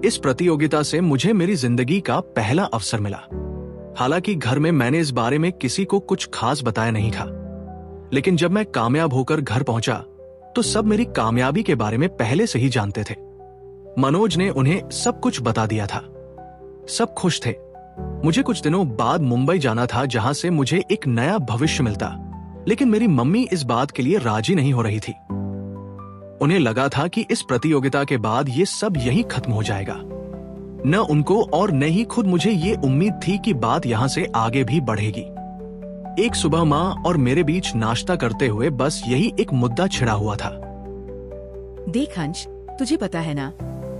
इस प्रतियोगिता से मुझे मेरी जिंदगी का पहला अवसर मिला। हालांकि घर में मैंने इस बारे में किसी को कुछ खास बताया नहीं था, लेकिन जब मैं कामयाब होकर घर पहुंचा तो सब मेरी कामयाबी के बारे में पहले से ही जानते थे। मनोज ने उन्हें सब कुछ बता दिया था। सब खुश थे। मुझे कुछ दिनों बाद मुंबई जाना था, जहां से मुझे एक नया भविष्य मिलता, लेकिन मेरी मम्मी इस बात के लिए राजी नहीं हो रही थी। उन्हें लगा था कि इस प्रतियोगिता के बाद ये सब यहीं खत्म हो जाएगा। न उनको और न ही खुद मुझे ये उम्मीद थी कि बात यहां से आगे भी बढ़ेगी। एक सुबह माँ और मेरे बीच नाश्ता करते हुए बस यही एक मुद्दा छिड़ा हुआ था। देख अंश, तुझे पता है ना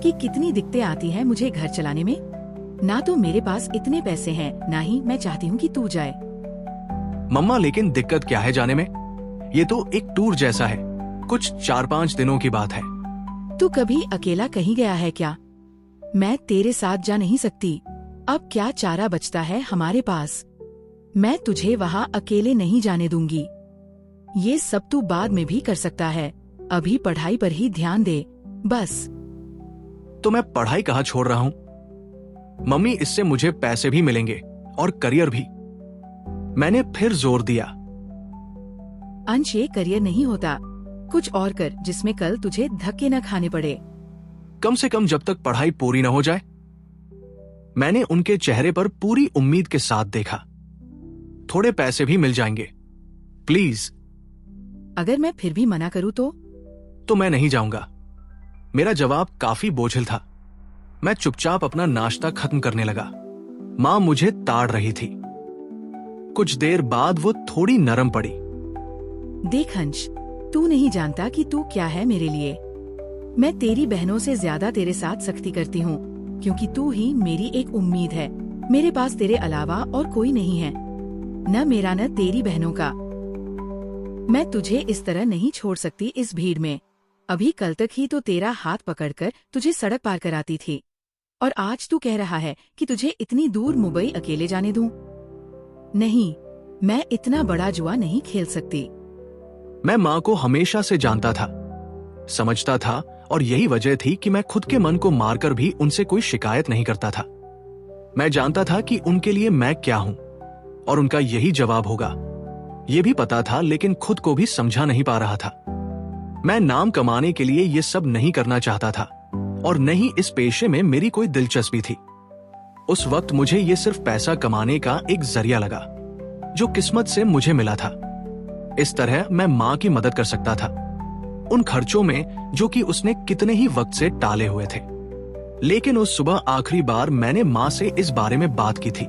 कि कितनी दिक्कतें आती हैं मुझे घर चलाने में। ना तो मेरे पास इतने पैसे हैं, ना ही मैं चाहती हूँ कि तू जाए। मम्मा, लेकिन दिक्कत क्या है जाने में? ये तो एक टूर जैसा है, कुछ 4-5 दिनों की बात है। तू कभी अकेला कहीं गया है क्या? मैं तेरे साथ जा नहीं सकती। अब क्या चारा बचता है हमारे पास? मैं तुझे वहाँ अकेले नहीं जाने दूंगी। ये सब तू बाद में भी कर सकता है, अभी पढ़ाई पर ही ध्यान दे बस। तो मैं पढ़ाई कहाँ छोड़ रहा हूँ मम्मी, इससे मुझे पैसे भी मिलेंगे और करियर भी। मैंने फिर जोर दिया। अंश, ये करियर नहीं होता, कुछ और कर जिसमें कल तुझे धक्के न खाने पड़े। कम से कम जब तक पढ़ाई पूरी न हो जाए। मैंने उनके चेहरे पर पूरी उम्मीद के साथ देखा। थोड़े पैसे भी मिल जाएंगे, प्लीज। अगर मैं फिर भी मना करूं तो मैं नहीं जाऊंगा। मेरा जवाब काफी बोझिल था। मैं चुपचाप अपना नाश्ता खत्म करने लगा। मां मुझे ताड़ रही थी। कुछ देर बाद वो थोड़ी नरम पड़ी। देख अंश, तू नहीं जानता कि तू क्या है मेरे लिए। मैं तेरी बहनों से ज्यादा तेरे साथ सख्ती करती हूँ, क्योंकि तू ही मेरी एक उम्मीद है। मेरे पास तेरे अलावा और कोई नहीं है, न मेरा न तेरी बहनों का। मैं तुझे इस तरह नहीं छोड़ सकती इस भीड़ में। अभी कल तक ही तो तेरा हाथ पकड़कर तुझे सड़क पार कराती थी, और आज तू कह रहा है कि तुझे इतनी दूर मुंबई अकेले जाने दूं? नहीं, मैं इतना बड़ा जुआ नहीं खेल सकती। मैं माँ को हमेशा से जानता था, समझता था, और यही वजह थी कि मैं खुद के मन को मारकर भी उनसे कोई शिकायत नहीं करता था। मैं जानता था कि उनके लिए मैं क्या हूं, और उनका यही जवाब होगा। ये भी पता था, लेकिन खुद को भी समझा नहीं पा रहा था। मैं नाम कमाने के लिए ये सब नहीं करना चाहता था, और न ही इस पेशे में मेरी कोई दिलचस्पी थी। उस वक्त मुझे ये सिर्फ पैसा कमाने का एक जरिया लगा, जो किस्मत से मुझे मिला था। इस तरह मैं माँ की मदद कर सकता था, उन खर्चों में जो कि उसने कितने ही वक्त से टाले हुए थे। लेकिन उस सुबह आखिरी बार मैंने माँ से इस बारे में बात की थी।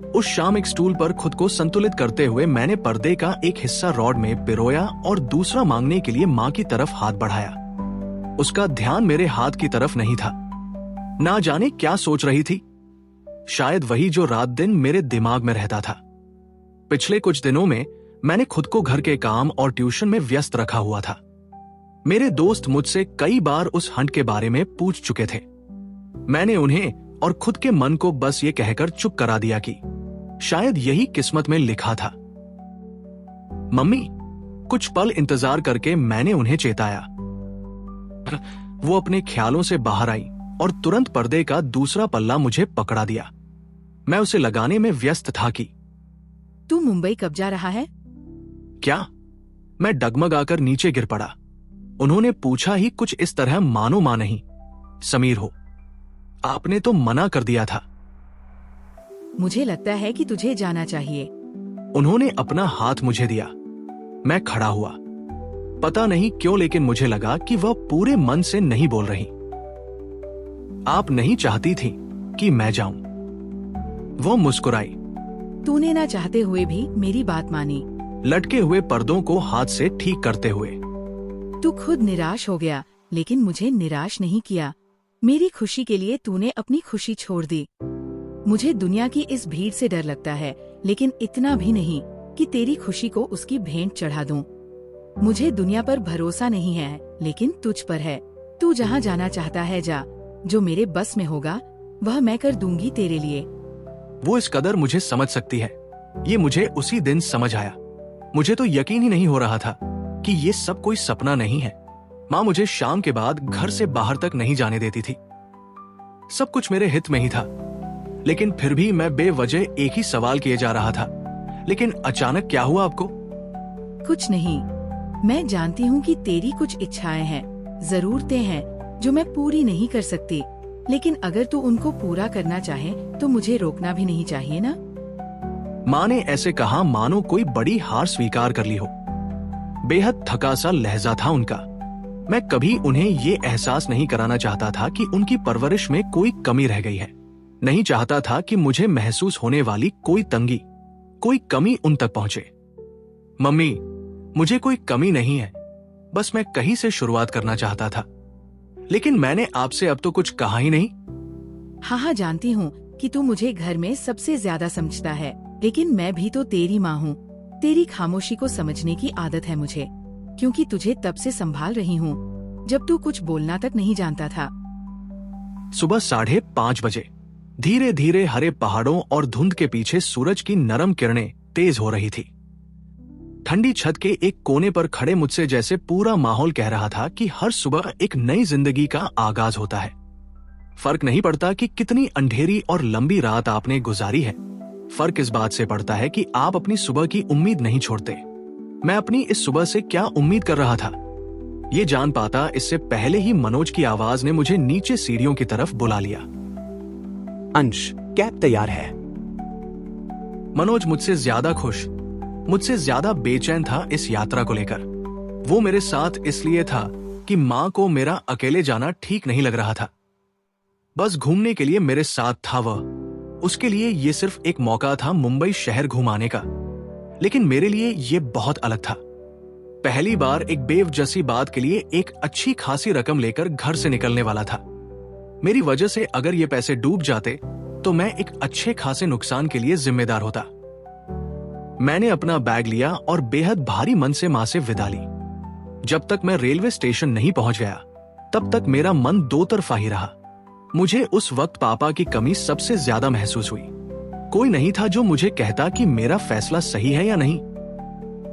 उस शाम एक स्टूल पर खुद को संतुलित करते हुए मैंने पर्दे का एक हिस्सा रॉड में पिरोया और दूसरा मांगने के लिए माँ की तरफ हाथ बढ़ाया। उसका ध्यान मेरे हाथ की तरफ नहीं था। ना जाने क्या सोच रही थी, शायद वही जो रात दिन मेरे दिमाग में रहता था। पिछले कुछ दिनों में मैंने खुद को घर के काम और ट्यूशन में व्यस्त रखा हुआ था। मेरे दोस्त मुझसे कई बार उस हंट के बारे में पूछ चुके थे। मैंने उन्हें और खुद के मन को बस ये कहकर चुप करा दिया कि शायद यही किस्मत में लिखा था। मम्मी, कुछ पल इंतजार करके मैंने उन्हें चेताया। वो अपने ख्यालों से बाहर आई और तुरंत पर्दे का दूसरा पल्ला मुझे पकड़ा दिया। मैं उसे लगाने में व्यस्त था कि तू मुंबई कब जा रहा है? क्या? मैं डगमगाकर नीचे गिर पड़ा। उन्होंने पूछा ही कुछ इस तरह मानो मां नहीं। समीर हो, आपने तो मना कर दिया था। मुझे लगता है कि तुझे जाना चाहिए। उन्होंने अपना हाथ मुझे दिया। मैं खड़ा हुआ। पता नहीं क्यों, लेकिन मुझे लगा कि वह पूरे मन से नहीं बोल रही। आप नहीं चाहती थी कि मैं जाऊं। वो मुस्कुराई। तूने ना चाहते हुए भी मेरी बात मानी। लटके हुए पर्दों को हाथ से ठीक करते हुए। तू खुद निराश हो गया, लेकिन मुझे निराश नहीं किया। मेरी खुशी के लिए तूने अपनी खुशी छोड़ दी। मुझे दुनिया की इस भीड़ से डर लगता है, लेकिन इतना भी नहीं कि तेरी खुशी को उसकी भेंट चढ़ा दूं। मुझे दुनिया पर भरोसा नहीं है, लेकिन तुझ पर है। तू जहाँ जाना चाहता है जा। जो मेरे बस में होगा वह मैं कर दूंगी तेरे लिए। वो इस कदर मुझे समझ सकती है, ये मुझे उसी दिन समझ आया। मुझे तो यकीन ही नहीं हो रहा था कि ये सब कोई सपना नहीं है। माँ मुझे शाम के बाद घर से बाहर तक नहीं जाने देती थी। सब कुछ मेरे हित में ही था, लेकिन फिर भी मैं बेवजह एक ही सवाल किए जा रहा था। लेकिन अचानक क्या हुआ आपको? कुछ नहीं। मैं जानती हूँ कि तेरी कुछ इच्छाएं हैं, जरूरतें हैं जो मैं पूरी नहीं कर सकती, लेकिन अगर तू उनको पूरा करना चाहे तो मुझे रोकना भी नहीं चाहिए ना। माँ ने ऐसे कहा मानो कोई बड़ी हार स्वीकार कर ली हो। बेहद थका सा लहजा था उनका। मैं कभी उन्हें ये एहसास नहीं कराना चाहता था कि उनकी परवरिश में कोई कमी रह गई है। नहीं चाहता था कि मुझे महसूस होने वाली कोई तंगी, कोई कमी उन तक पहुंचे। मम्मी, मुझे कोई कमी नहीं है, बस मैं कहीं से शुरुआत करना चाहता था। लेकिन मैंने आपसे अब तो कुछ कहा ही नहीं। हाँ, जानती हूँ कि तू मुझे घर में सबसे ज्यादा समझता है, लेकिन मैं भी तो तेरी माँ हूँ। तेरी खामोशी को समझने की आदत है मुझे, क्योंकि तुझे तब से संभाल रही हूँ जब तू कुछ बोलना तक नहीं जानता था। सुबह 5:30 बजे धीरे धीरे हरे पहाड़ों और धुंध के पीछे सूरज की नरम किरणें तेज हो रही थी। ठंडी छत के एक कोने पर खड़े मुझसे जैसे पूरा माहौल कह रहा था कि हर सुबह एक नई जिंदगी का आगाज होता है। फर्क नहीं पड़ता कि कितनी अंधेरी और लंबी रात आपने गुजारी है, फर्क इस बात से पड़ता है कि आप अपनी सुबह की उम्मीद नहीं छोड़ते। मैं अपनी इस सुबह से क्या उम्मीद कर रहा था, ये जान पाता इससे पहले ही मनोज की आवाज ने मुझे नीचे सीढ़ियों की तरफ बुला लिया। अंश, कैब तैयार है। मनोज मुझसे ज्यादा खुश, मुझसे ज्यादा बेचैन था इस यात्रा को लेकर। वो मेरे साथ इसलिए था कि माँ को मेरा अकेले जाना ठीक नहीं लग रहा था। बस घूमने के लिए मेरे साथ था वह। उसके लिए ये सिर्फ एक मौका था मुंबई शहर घुमाने का, लेकिन मेरे लिए ये बहुत अलग था। पहली बार एक बेवजसी बात के लिए एक अच्छी खासी रकम लेकर घर से निकलने वाला था। मेरी वजह से अगर ये पैसे डूब जाते तो मैं एक अच्छे खासे नुकसान के लिए जिम्मेदार होता। मैंने अपना बैग लिया और बेहद भारी मन से मां से विदा ली। जब तक मैं रेलवे स्टेशन नहीं पहुंच गया तब तक मेरा मन दो तरफा ही रहा। मुझे उस वक्त पापा की कमी सबसे ज्यादा महसूस हुई। कोई नहीं था जो मुझे कहता कि मेरा फैसला सही है या नहीं।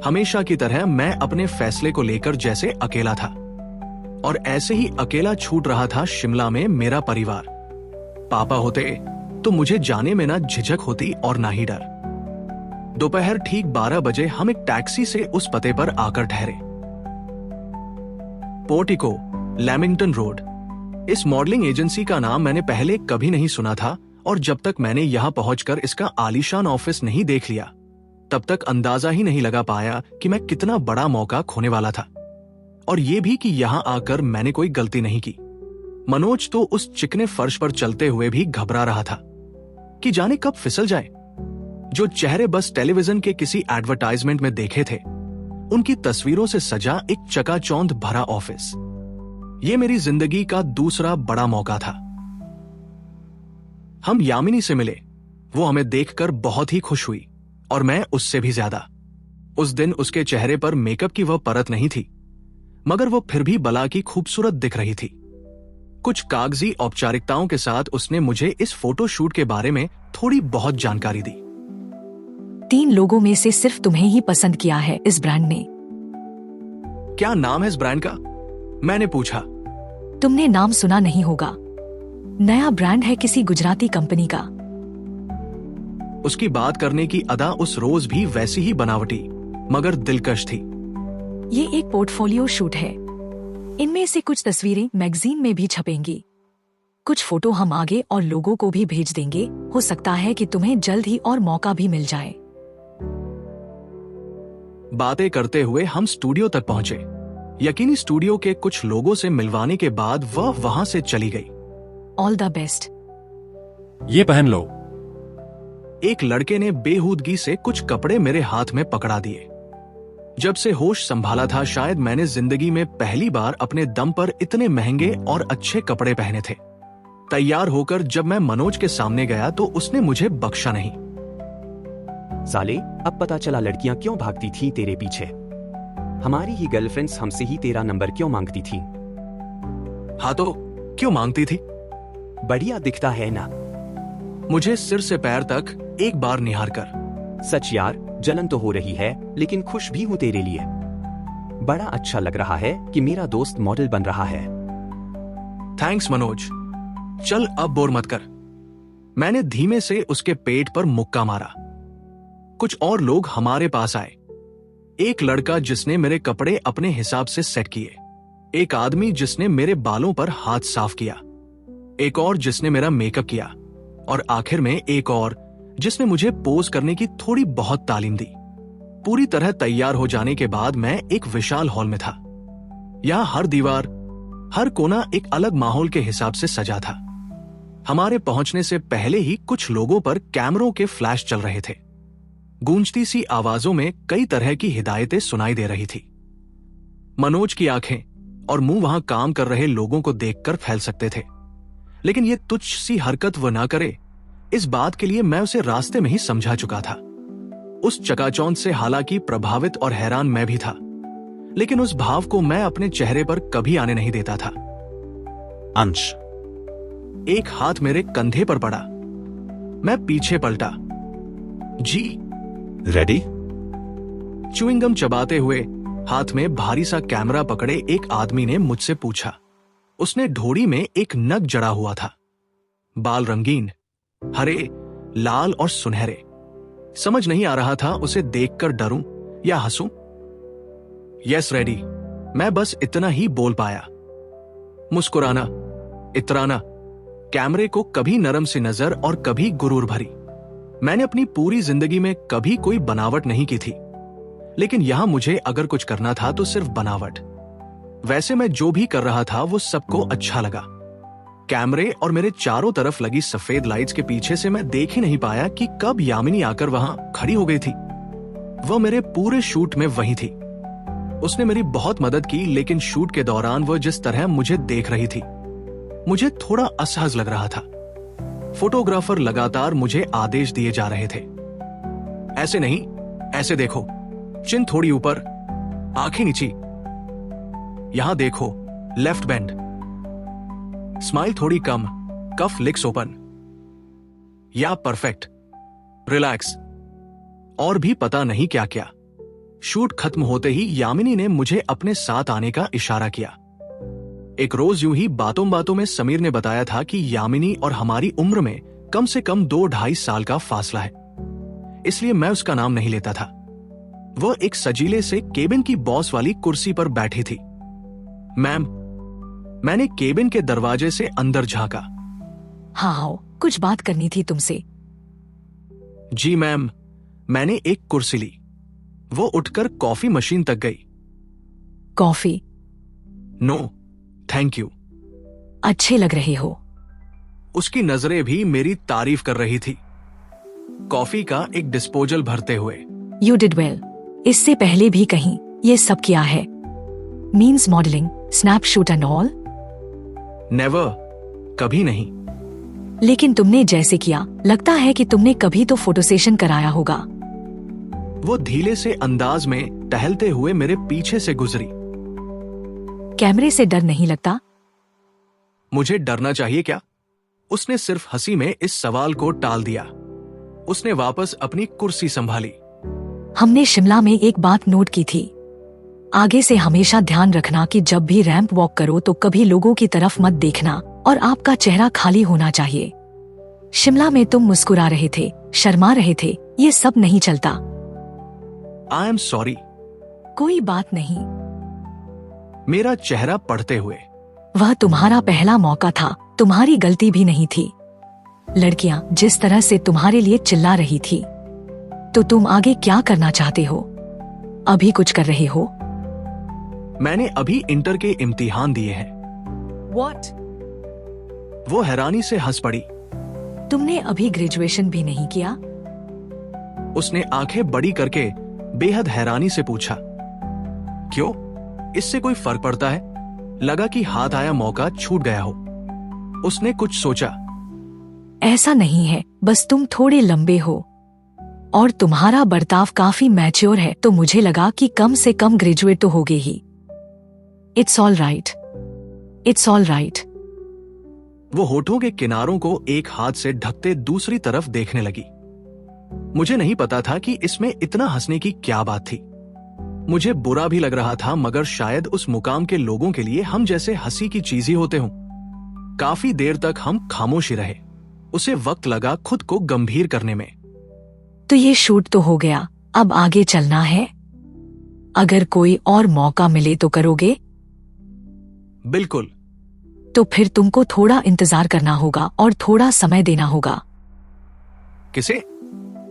हमेशा की तरह मैं अपने फैसले को लेकर जैसे अकेला था, और ऐसे ही अकेला छूट रहा था शिमला में मेरा परिवार। पापा होते तो मुझे जाने में ना झिझक होती और ना ही डर। दोपहर ठीक 12 बजे हम एक टैक्सी से उस पते पर आकर ठहरे। Portico, Lamington road. इस मॉडलिंग एजेंसी का नाम मैंने पहले कभी नहीं सुना था, और जब तक मैंने यहां पहुंचकर इसका आलीशान ऑफिस नहीं देख लिया तब तक अंदाजा ही नहीं लगा पाया कि मैं कितना बड़ा मौका खोने वाला था। और ये भी कि यहां आकर मैंने कोई गलती नहीं की। मनोज तो उस चिकने फर्श पर चलते हुए भी घबरा रहा था कि जाने कब फिसल जाए। जो चेहरे बस टेलीविजन के किसी एडवर्टाइजमेंट में देखे थे, उनकी तस्वीरों से सजा एक चकाचौंध भरा ऑफिस। ये मेरी जिंदगी का दूसरा बड़ा मौका था। हम यामिनी से मिले। वो हमें देखकर बहुत ही खुश हुई, और मैं उससे भी ज्यादा। उस दिन उसके चेहरे पर मेकअप की वह परत नहीं थी, मगर वो फिर भी बला की खूबसूरत दिख रही थी। कुछ कागजी औपचारिकताओं के साथ उसने मुझे इस फोटो शूट के बारे में थोड़ी बहुत जानकारी दी। 3 लोगों में से सिर्फ तुम्हें ही पसंद किया है इस ब्रांड ने। क्या नाम है इस ब्रांड का? मैंने पूछा। तुमने नाम सुना नहीं होगा। नया ब्रांड है किसी गुजराती कंपनी का। उसकी बात करने की अदा उस रोज भी वैसी ही बनावटी मगर दिलकश थी। ये एक पोर्टफोलियो शूट है। इनमें से कुछ तस्वीरें मैगजीन में भी छपेंगी। कुछ फोटो हम आगे और लोगों को भी भेज देंगे। हो सकता है कि तुम्हें जल्द ही और मौका भी मिल जाए। बातें करते हुए हम स्टूडियो तक पहुंचे। यकीनी स्टूडियो के कुछ लोगों से मिलवाने के बाद वह वहां से चली गई। All the best. ये पहन लो। एक लड़के ने बेहूदगी से कुछ कपड़े मेरे हाथ में पकड़ा दिए। जब से होश संभाला था, शायद मैंने जिंदगी में पहली बार अपने दम पर इतने महंगे और अच्छे कपड़े पहने थे। तैयार होकर जब मैं मनोज के सामने गया तो उसने मुझे बख्शा नहीं। साले, अब पता चला लड़कियां क्यों भागती थीं तेरे पीछे। हमारी ही गर्लफ्रेंड्स हमसे ही तेरा नंबर क्यों मांगती थी। हाँ तो क्यों मांगती थी? बढ़िया दिखता है ना। मुझे सिर से पैर तक एक बार निहार कर। सच यार, जलन तो हो रही है, लेकिन खुश भी हूं तेरे लिए। बड़ा अच्छा लग रहा है कि मेरा दोस्त मॉडल बन रहा है। थैंक्स मनोज। चल अब बोर मत कर। मैंने धीमे से उसके पेट पर मुक्का मारा। कुछ और लोग हमारे पास आए। एक लड़का जिसने मेरे कपड़े अपने हिसाब से सेट किए, एक आदमी जिसने मेरे बालों पर हाथ साफ किया, एक और जिसने मेरा मेकअप किया, और आखिर में एक और जिसने मुझे पोज करने की थोड़ी बहुत तालीम दी। पूरी तरह तैयार हो जाने के बाद मैं एक विशाल हॉल में था। यहां हर दीवार, हर कोना एक अलग माहौल के हिसाब से सजा था। हमारे पहुंचने से पहले ही कुछ लोगों पर कैमरों के फ्लैश चल रहे थे। गूंजती सी आवाजों में कई तरह की हिदायतें सुनाई दे रही थी। मनोज की आंखें और मुंह वहां काम कर रहे लोगों को देखकर फैल सकते थे, लेकिन ये तुच्छ सी हरकत वो ना करे, इस बात के लिए मैं उसे रास्ते में ही समझा चुका था। उस चकाचौंध से हालांकि प्रभावित और हैरान मैं भी था, लेकिन उस भाव को मैं अपने चेहरे पर कभी आने नहीं देता था। अंश, एक हाथ मेरे कंधे पर पड़ा। मैं पीछे पलटा। जी। रेडी? च्युइंगम चबाते हुए हाथ में भारी सा कैमरा पकड़े एक आदमी ने मुझसे पूछा। उसने ढोड़ी में एक नग जड़ा हुआ था। बाल रंगीन, हरे, लाल और सुनहरे। समझ नहीं आ रहा था उसे देखकर डरूं या हंसूं। यस रेडी, मैं बस इतना ही बोल पाया। मुस्कुराना, इतराना, कैमरे को कभी नरम सी नजर और कभी गुरूर भरी। मैंने अपनी पूरी जिंदगी में कभी कोई बनावट नहीं की थी, लेकिन यहां मुझे अगर कुछ करना था तो सिर्फ बनावट। वैसे मैं जो भी कर रहा था वो सबको अच्छा लगा। कैमरे और मेरे चारों तरफ लगी सफेद लाइट्स के पीछे से मैं देख ही नहीं पाया कि कब यामिनी आकर वहां खड़ी हो गई थी। वह मेरे पूरे शूट में वहीं थी। उसने मेरी बहुत मदद की, लेकिन शूट के दौरान वह जिस तरह मुझे देख रही थी, मुझे थोड़ा असहज लग रहा था। फोटोग्राफर लगातार मुझे आदेश दिए जा रहे थे। ऐसे नहीं, ऐसे देखो, चिन थोड़ी ऊपर, आंखें नीची, यहां देखो, लेफ्ट बेंड, स्माइल थोड़ी कम, कफ लिप्स ओपन, या परफेक्ट, रिलैक्स, और भी पता नहीं क्या क्या। शूट खत्म होते ही यामिनी ने मुझे अपने साथ आने का इशारा किया। एक रोज यूं ही बातों बातों में समीर ने बताया था कि यामिनी और हमारी उम्र में कम से कम 2-2.5 साल का फासला है, इसलिए मैं उसका नाम नहीं लेता था। वह एक सजीले से केबिन की बॉस वाली कुर्सी पर बैठी थी। मैम, मैंने केबिन के दरवाजे से अंदर झांका। हाँ, कुछ बात करनी थी तुमसे। जी मैम। मैंने एक कुर्सी ली। वो उठकर कॉफी मशीन तक गई। कॉफी? No thank you. अच्छे लग रहे हो। उसकी नजरें भी मेरी तारीफ कर रही थी, कॉफी का एक डिस्पोजल भरते हुए। You did well. इससे पहले भी कहीं ये सब किया है? Means modelling, snapshot and all? Never, कभी नहीं। लेकिन तुमने जैसे किया, लगता है कि तुमने कभी तो फोटो सेशन कराया होगा। वो धीले से अंदाज में टहलते हुए मेरे पीछे से गुजरी। कैमरे से डर नहीं लगता? मुझे डरना चाहिए क्या? उसने सिर्फ हंसी में इस सवाल को टाल दिया। उसने वापस अपनी कुर्सी संभाली। हमने शिमला में एक बात नोट की थी। आगे से हमेशा ध्यान रखना कि जब भी रैंप वॉक करो तो कभी लोगों की तरफ मत देखना और आपका चेहरा खाली होना चाहिए। शिमला में तुम मुस्कुरा रहे थे, शर्मा रहे थे, ये सब नहीं चलता। I am sorry. कोई बात नहीं। मेरा चेहरा पढ़ते हुए। वह तुम्हारा पहला मौका था, तुम्हारी गलती भी नहीं थी। लड़कियां जिस तरह से तुम्हारे लिए चिल्ला रही थी, तो तुम आगे क्या करना चाहते हो? अभी कुछ कर रहे हो? मैंने अभी इंटर के इम्तिहान दिए हैं। What? वो हैरानी से हंस पड़ी। तुमने अभी ग्रेजुएशन भी नहीं किया? उसने आंखें बड़ी करके बेहद हैरानी से पूछा। क्यों, इससे कोई फर्क पड़ता है? लगा कि हाथ आया मौका छूट गया हो। उसने कुछ सोचा। ऐसा नहीं है, बस तुम थोड़े लंबे हो और तुम्हारा बर्ताव काफी मैच्योर है, तो मुझे लगा कि कम से कम ग्रेजुएट तो होगे ही। It's all right, it's all right. वो होठों के किनारों को एक हाथ से ढकते दूसरी तरफ देखने लगी। मुझे नहीं पता था कि इसमें इतना हंसने की क्या बात थी। मुझे बुरा भी लग रहा था, मगर शायद उस मुकाम के लोगों के लिए हम जैसे हंसी की चीज ही होते हों। काफी देर तक हम खामोश ही रहे। उसे वक्त लगा खुद को गंभीर करने में। तो ये शूट तो हो गया, अब आगे चलना है। अगर कोई और मौका मिले तो करोगे? बिल्कुल। तो फिर तुमको थोड़ा इंतजार करना होगा और थोड़ा समय देना होगा। किसे?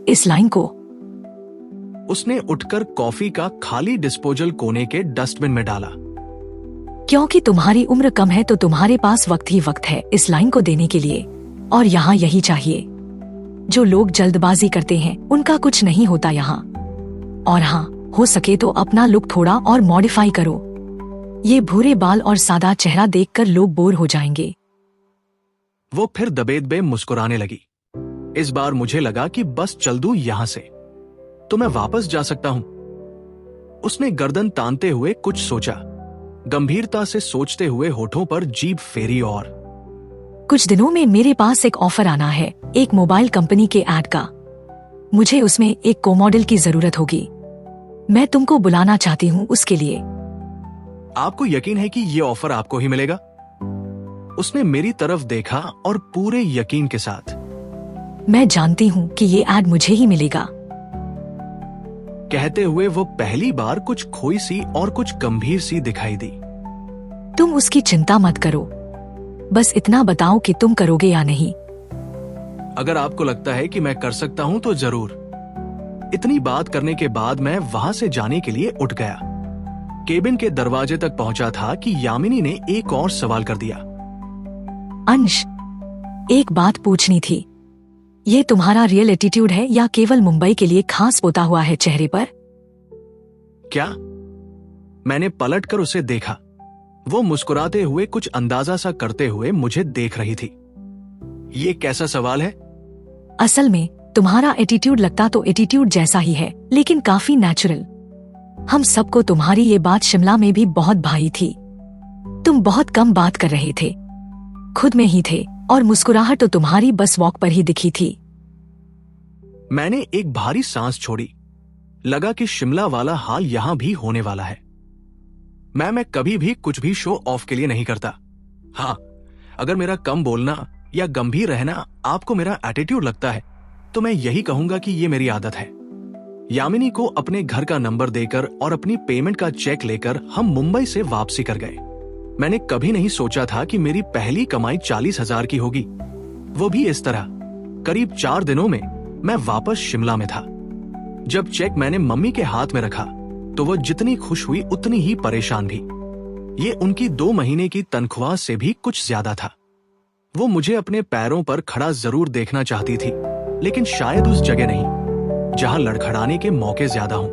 इस लाइन को। उसने उठकर कॉफी का खाली डिस्पोजल कोने के डस्टबिन में डाला। क्योंकि तुम्हारी उम्र कम है तो तुम्हारे पास वक्त ही वक्त है इस लाइन को देने के लिए, और यहाँ यही चाहिए। जो लोग जल्दबाजी करते हैं उनका कुछ नहीं होता यहाँ। और हाँ, हो सके तो अपना लुक थोड़ा और मॉडिफाई करो। ये भूरे बाल और सादा चेहरा देखकर लोग बोर हो जाएंगे। वो फिर दबेदबे मुस्कुराने लगी। इस बार मुझे लगा कि बस चल दूं यहां से, तो मैं वापस जा सकता हूं। उसने गर्दन तानते हुए कुछ सोचा। गंभीरता से सोचते हुए होठों पर जीभ फेरी और कुछ दिनों में मेरे पास एक ऑफर आना है, एक मोबाइल कंपनी के ऐड का। मुझे उसमें एक को मॉडल की जरूरत होगी। मैं तुमको बुलाना चाहती हूँ उसके लिए। आपको यकीन है कि ये ऑफर आपको ही मिलेगा? उसने मेरी तरफ देखा और पूरे यकीन के साथ, मैं जानती हूँ कि ये ऐड मुझे ही मिलेगा। कहते हुए वो पहली बार कुछ खोई सी और कुछ गंभीर सी दिखाई दी। तुम उसकी चिंता मत करो, बस इतना बताओ कि तुम करोगे या नहीं। अगर आपको लगता है कि मैं कर सकता हूं तो जरूर। इतनी बात करने के बाद मैं वहां से जाने के लिए उठ गया। केबिन के दरवाजे तक पहुंचा था कि यामिनी ने एक और सवाल कर दिया। अंश, एक बात पूछनी थी। ये तुम्हारा रियल एटीट्यूड है या केवल मुंबई के लिए खास पोता हुआ है चेहरे पर? क्या? मैंने पलटकर उसे देखा। वो मुस्कुराते हुए कुछ अंदाजा सा करते हुए मुझे देख रही थी। ये कैसा सवाल है? असल में तुम्हारा एटीट्यूड लगता तो एटीट्यूड जैसा ही है, लेकिन काफी नेचुरल। हम सबको तुम्हारी ये बात शिमला में भी बहुत भाई थी। तुम बहुत कम बात कर रहे थे, खुद में ही थे, और मुस्कुराहट तो तुम्हारी बस वॉक पर ही दिखी थी। मैंने एक भारी सांस छोड़ी। लगा कि शिमला वाला हाल यहां भी होने वाला है। मैं कभी भी कुछ भी शो ऑफ के लिए नहीं करता। हाँ, अगर मेरा कम बोलना या गंभीर रहना आपको मेरा एटीट्यूड लगता है तो मैं यही कहूंगा कि ये मेरी आदत है। यामिनी को अपने घर का नंबर देकर और अपनी पेमेंट का चेक लेकर हम मुंबई से वापसी कर गए। मैंने कभी नहीं सोचा था कि मेरी पहली कमाई 40,000 की होगी, वो भी इस तरह। करीब 4 दिनों में मैं वापस शिमला में था। जब चेक मैंने मम्मी के हाथ में रखा तो वो जितनी खुश हुई उतनी ही परेशान भी। ये उनकी 2 महीने की तनख्वाह से भी कुछ ज्यादा था। वो मुझे अपने पैरों पर खड़ा जरूर देखना चाहती थी, लेकिन शायद उस जगह नहीं जहां लड़खड़ाने के मौके ज्यादा हों।